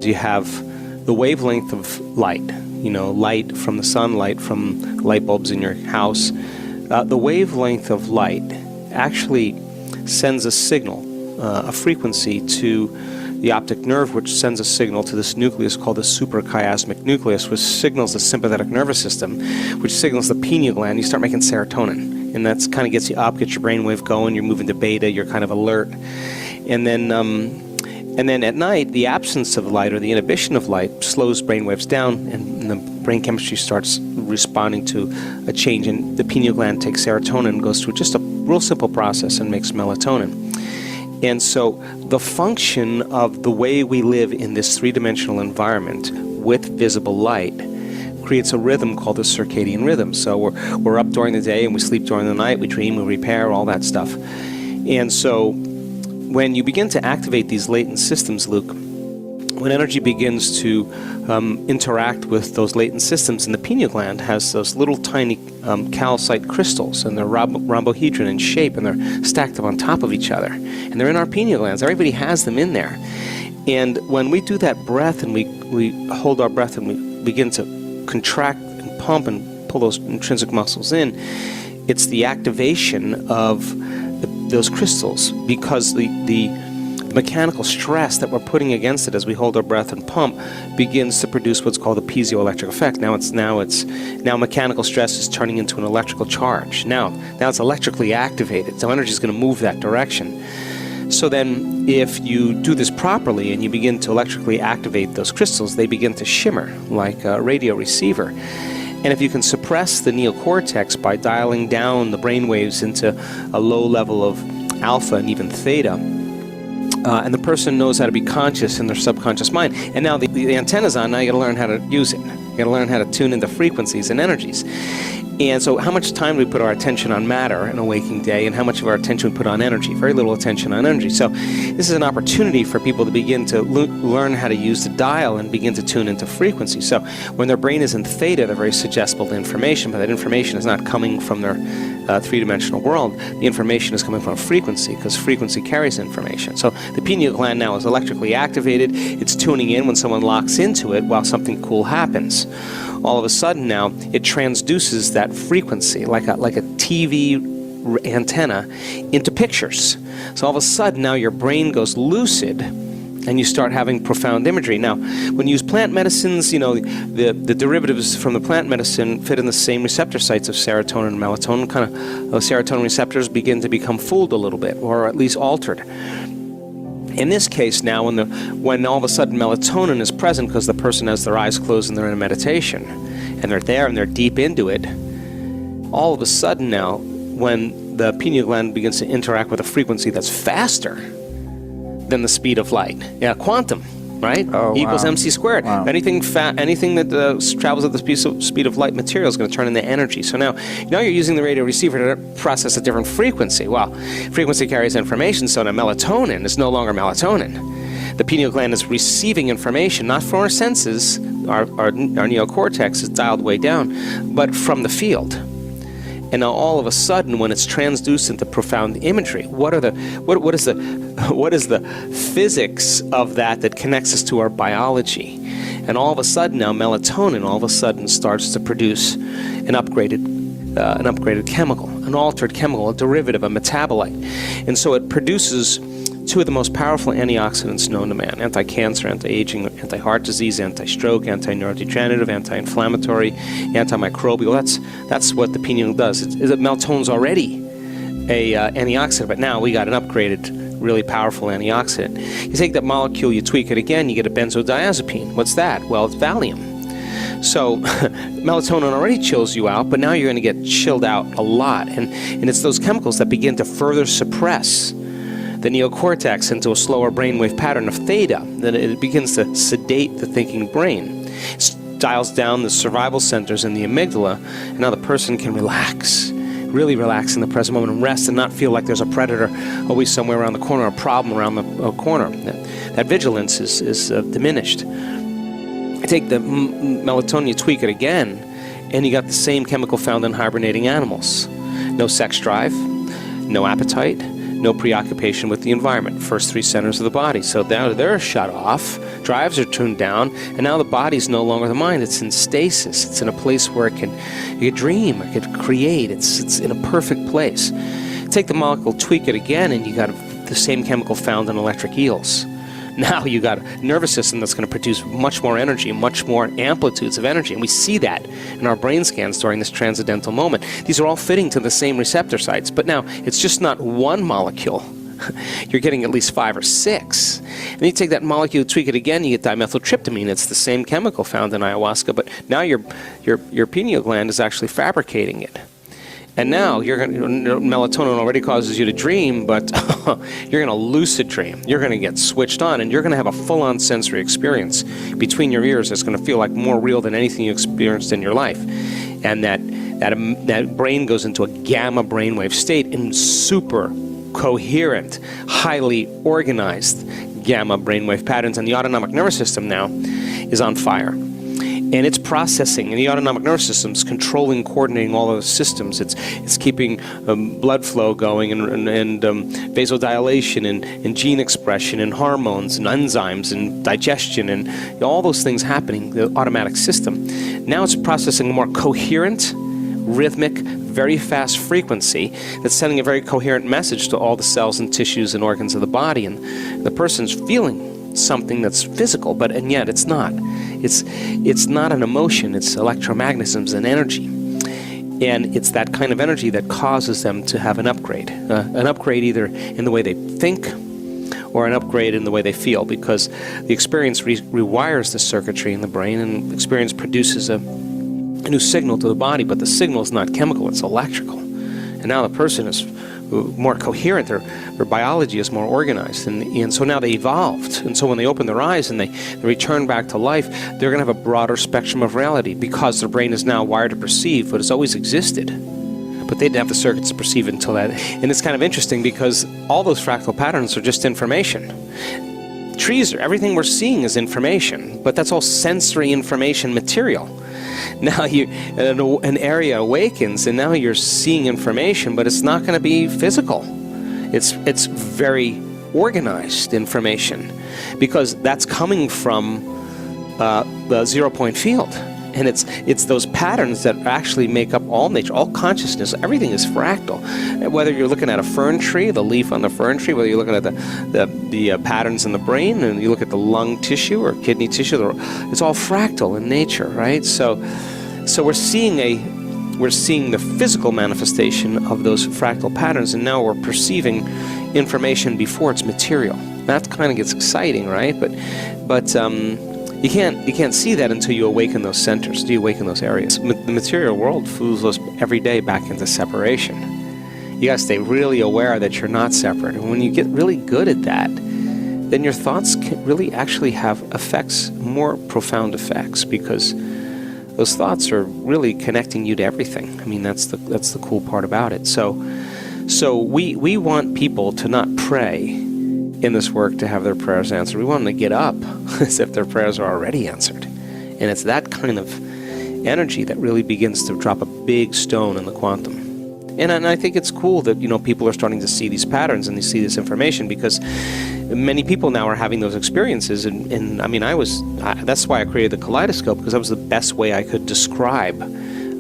You have the wavelength of light, light from the sun, light from light bulbs in your house. The wavelength of light actually sends a signal, a frequency to the optic nerve, which sends a signal to this nucleus called the suprachiasmatic nucleus, which signals the sympathetic nervous system, which signals the pineal gland. You start making serotonin, and that's kind of gets you up, gets your brainwave going. You're moving to beta. You're kind of alert, and then at night, the absence of light or the inhibition of light slows brainwaves down, and the brain chemistry starts responding to a change. And the pineal gland takes serotonin and goes through just a real simple process and makes melatonin. And so the function of the way we live in this three-dimensional environment with visible light creates a rhythm called the circadian rhythm. So we're up during the day and we sleep during the night, we dream, we repair, all that stuff. And so when you begin to activate these latent systems, Luke, when energy begins to interact with those latent systems, and the pineal gland has those little tiny calcite crystals, and they're rhombohedron in shape, and they're stacked up on top of each other. And they're in our pineal glands. Everybody has them in there. And when we do that breath, and we hold our breath, and we begin to contract and pump and pull those intrinsic muscles in, it's the activation of those crystals, because the mechanical stress that we're putting against it as we hold our breath and pump begins to produce what's called a piezoelectric effect. Now mechanical stress is turning into an electrical charge. Now it's electrically activated, so energy is going to move that direction. So then if you do this properly and you begin to electrically activate those crystals, they begin to shimmer like a radio receiver. And if you can suppress the neocortex by dialing down the brain waves into a low level of alpha and even theta, and the person knows how to be conscious in their subconscious mind. And now the antenna's on, now you got to learn how to use it. You got to learn how to tune into frequencies and energies. And so how much time do we put our attention on matter in a waking day, and how much of our attention we put on energy? Very little attention on energy. So this is an opportunity for people to begin to learn how to use the dial and begin to tune into frequency. So when their brain is in theta, they're very suggestible to information, but that information is not coming from their three-dimensional world. The information is coming from a frequency, because frequency carries information. So the pineal gland now is electrically activated. It's tuning in when someone locks into it while something cool happens. All of a sudden now, it transduces that frequency like a TV antenna into pictures. So all of a sudden now your brain goes lucid, and you start having profound imagery. Now, when you use plant medicines, the derivatives from the plant medicine fit in the same receptor sites of serotonin and melatonin. Kind of those serotonin receptors begin to become fooled a little bit, or at least altered. In this case now, when all of a sudden melatonin is present because the person has their eyes closed and they're in a meditation, and they're there and they're deep into it, all of a sudden now, when the pineal gland begins to interact with a frequency that's faster than the speed of light, quantum, right? Equals mc squared. Wow. Anything that travels at the speed of light material is going to turn into energy. So now you're using the radio receiver to process a different frequency. Well, frequency carries information, so now melatonin is no longer melatonin. The pineal gland is receiving information, not from our senses, our neocortex is dialed way down, but from the field. And now all of a sudden, when it's transduced into profound imagery, what is the physics of that connects us to our biology? And all of a sudden now, melatonin all of a sudden starts to produce an upgraded chemical, an altered chemical, a derivative, a metabolite. And so it produces two of the most powerful antioxidants known to man: anti-cancer, anti-aging, anti-heart disease, anti-stroke, anti-neurodegenerative, anti-inflammatory, antimicrobial. That's what the pineal does. Melatonin's already a antioxidant, but now we got an upgraded, really powerful antioxidant. You take that molecule, you tweak it again, you get a benzodiazepine. What's that? Well, it's Valium. So melatonin already chills you out, but now you're going to get chilled out a lot. And it's those chemicals that begin to further suppress the neocortex into a slower brainwave pattern of theta. Then it begins to sedate the thinking brain. It dials down the survival centers in the amygdala, and now the person can relax, really relax in the present moment and rest and not feel like there's a predator always somewhere around the corner, a problem around the corner. That vigilance is diminished. You take the melatonin, you tweak it again, and you got the same chemical found in hibernating animals. No sex drive, no appetite, no preoccupation with the environment. First three centers of the body. So now they're shut off, drives are tuned down, and now the body's no longer the mind. It's in stasis. It's in a place where you can dream, it can create. It's in a perfect place. Take the molecule, tweak it again, and you got the same chemical found in electric eels. Now you got a nervous system that's going to produce much more energy, much more amplitudes of energy. And we see that in our brain scans during this transcendental moment. These are all fitting to the same receptor sites. But now it's just not one molecule. You're getting at least 5 or 6. And then you take that molecule, tweak it again, you get dimethyltryptamine. It's the same chemical found in ayahuasca, but now your pineal gland is actually fabricating it. And now melatonin already causes you to dream, but you're going to lucid dream. You're going to get switched on, and you're going to have a full-on sensory experience between your ears that's going to feel like more real than anything you experienced in your life. And that brain goes into a gamma brainwave state in super coherent, highly organized gamma brainwave patterns, and the autonomic nervous system now is on fire. And it's processing, and the autonomic nervous system is controlling, coordinating all those systems. It's keeping blood flow going, and vasodilation, and gene expression, and hormones, and enzymes, and digestion, and all those things happening, the automatic system. Now it's processing a more coherent, rhythmic, very fast frequency that's sending a very coherent message to all the cells and tissues and organs of the body. And the person's feeling something that's physical, and yet it's not. It's not an emotion, it's electromagnetism and energy. And it's that kind of energy that causes them to have an upgrade either in the way they think or an upgrade in the way they feel, because the experience rewires the circuitry in the brain, and experience produces a new signal to the body, but the signal is not chemical, it's electrical. And now the person is more coherent, their biology is more organized, and so now they evolved. And so when they open their eyes and they return back to life, they're going to have a broader spectrum of reality, because their brain is now wired to perceive what has always existed. But they didn't have the circuits to perceive it until that. And it's kind of interesting, because all those fractal patterns are just information. Trees, everything we're seeing is information, but that's all sensory information material. Now an area awakens, and now you're seeing information, but it's not going to be physical. It's very organized information, because that's coming from the 0-point field. And it's those patterns that actually make up all nature, all consciousness. Everything is fractal. Whether you're looking at a fern tree, the leaf on the fern tree, whether you're looking at the patterns in the brain, and you look at the lung tissue or kidney tissue, it's all fractal in nature, right? So we're seeing the physical manifestation of those fractal patterns, and now we're perceiving information before it's material. That kind of gets exciting, right? But you can't see that until you awaken those centers, you awaken those areas. The material world fools us every day back into separation. You gotta stay really aware that you're not separate. And when you get really good at that, then your thoughts can really actually have effects, more profound effects, because those thoughts are really connecting you to everything. I mean, that's the cool part about it. So we want people to not pray in this work to have their prayers answered. We want them to get up as if their prayers are already answered. And it's that kind of energy that really begins to drop a big stone in the quantum. And I think it's cool that people are starting to see these patterns and they see this information, because many people now are having those experiences. And I mean, that's why I created the kaleidoscope, because that was the best way I could describe.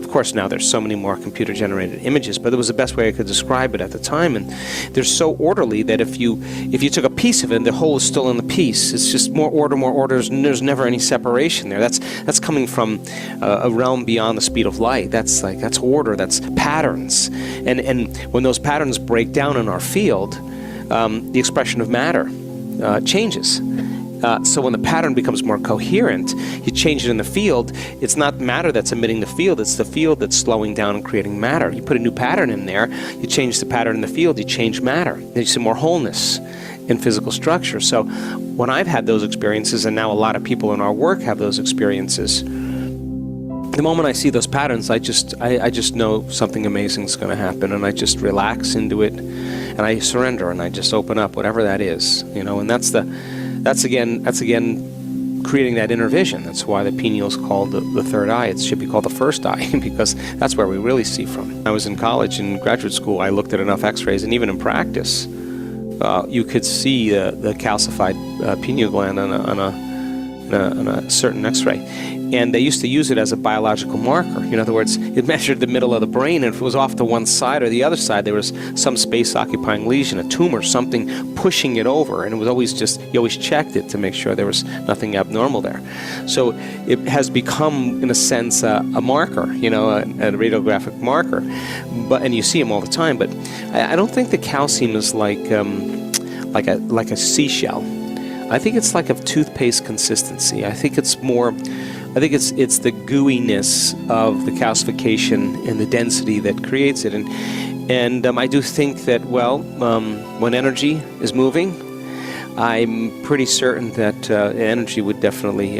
Of course, now there's so many more computer-generated images, but it was the best way I could describe it at the time. And they're so orderly that if you took a piece of it, the whole is still in the piece. It's just more orders, and there's never any separation there. That's coming from a realm beyond the speed of light. That's order. That's patterns. And when those patterns break down in our field, the expression of matter changes. So when the pattern becomes more coherent, you change it in the field. It's not matter that's emitting the field, it's the field that's slowing down and creating matter. You put a new pattern in there, you change the pattern in the field, you change matter. Then you see more wholeness in physical structure. So when I've had those experiences, and now a lot of people in our work have those experiences, the moment I see those patterns, I just know something amazing is going to happen, and I just relax into it, and I surrender, and I just open up, whatever that is, and that's again creating that inner vision. That's why the pineal is called the third eye. It should be called the first eye, because that's where we really see from. I was in college and graduate school, I looked at enough x-rays, and even in practice, you could see the calcified pineal gland on a certain X-ray. And they used to use it as a biological marker. In other words, it measured the middle of the brain, and if it was off to one side or the other side, there was some space-occupying lesion, a tumor, something pushing it over, and it was always you always checked it to make sure there was nothing abnormal there. So it has become, in a sense, a marker, a radiographic marker, and you see them all the time. But I don't think the calcium is like a seashell. I think it's like of toothpaste consistency. I think it's the gooiness of the calcification and the density that creates it. And I do think that, when energy is moving, I'm pretty certain that energy would definitely